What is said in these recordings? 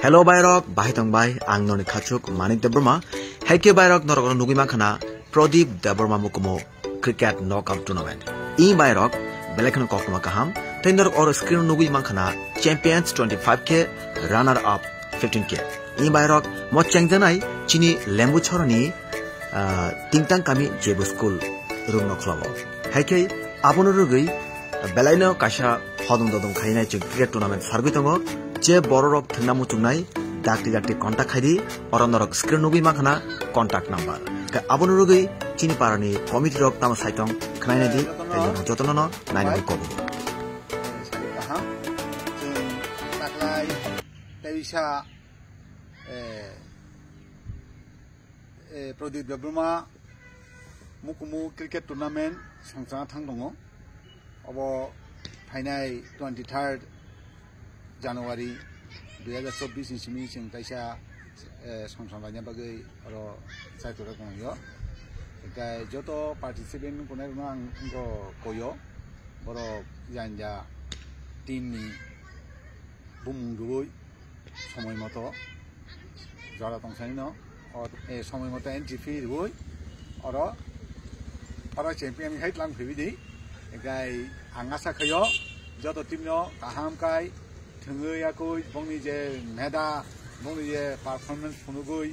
Hello Bayrok, Bahitong Bai, Angnoni Kachuk, Manik Debroma, Heke Bayrok, Norogon Nugimakana, Prodip Debroma Mukumo, Cricket Knockout Tournament. E Bayrok, Belekan Kokumakaham, Tender or Screen Nugimakana, Champions 25K, Runner Up 15K. E Bayrok, Mochangjanai, Chini Lembu Chorani, Tingtang Kami, Jebu School, Room no Clovo. Heke, Abonurugui, Belaino Kasha, Hodum Dodum Kaina Cricket Tournament Sarbitongo, যে বড়রক থিনামু চুংনাই ডাকটি ডাকটি contact খাইদি অরন্দরক screen নুগি মাখানা কন্টাক্ট নাম্বার আবনুরুগি চিনি পারানি কমিটি রক তাম সাইটং খনাইনাদি যতনন নাইনাবি কবু তাকলাই তেইসা প্রদীপ দেববর্মা মুকুমু ক্রিকেট টুর্নামেন্ট সংসানা থাং দङ अब फाइनाल 23 January 2024 इसमी सिंग तैसा संसारनि बागै र साइटरा गयो एका जतो पार्टिसिपेंट कोने आंगो कोयो बर जानजा टीमनि बुमुंगुय समय मतो जरा तंसाइनो और ए समय मतो एंट्री फी रुय और चैंपियन हाइट लांग फैबिदि एका आं आसा खयो जतो टीमनो काहामकाय थंगैयाखै बंनि जे मेदा बंनि जे पारफॉर्मेंस फुनुगै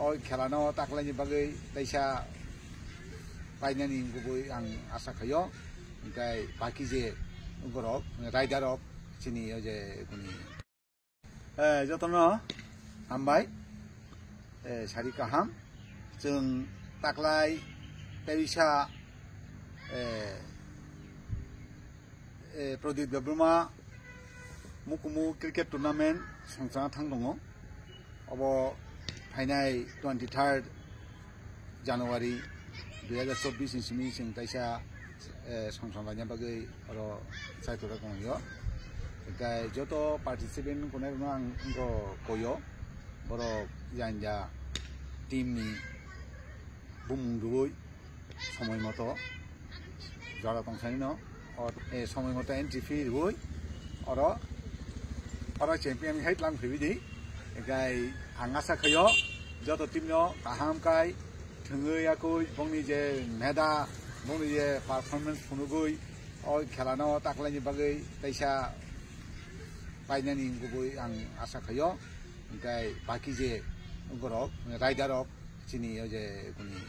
अ खेलानो ताकलानि बागै तैसा पाइनानि गुबै आं आसा खयो ओमफ्राय बाकी जे गरक राइडारक चिनि जे गुनि जतनो हामबाय सारि काहाम जों ताकलाय तैसा प्रदीप देबबर्मा मुकुमु क्रिकेट टुर्नामेंट संसाना थां दङ अब फाइनाल 23 January 2024 इसमी सिंग तैसा संसारनि बागै र साइटरा गयो एका जतो पार्टिसिपेंट कोने आंगो कोयो बर जानजा टीमनि बुमुंगुय समय मतो जरा तंसाइनो और ए समय मतो एंट्री फी रुय और चैंपियन हाइट लांग फैबिदि एकाय आं आसा खयो जतो टीमनो काहामकाय थंगैयाखै बंनि जे मेदा बंनि जे पारफॉर्मेंस फुनुगै अ खेलानो ताकलानि बागै तैसा पाइनानि गुबै आं आसा खयो ओमफ्राय बाकी जे गरक राइडारक चिनि जे गुनि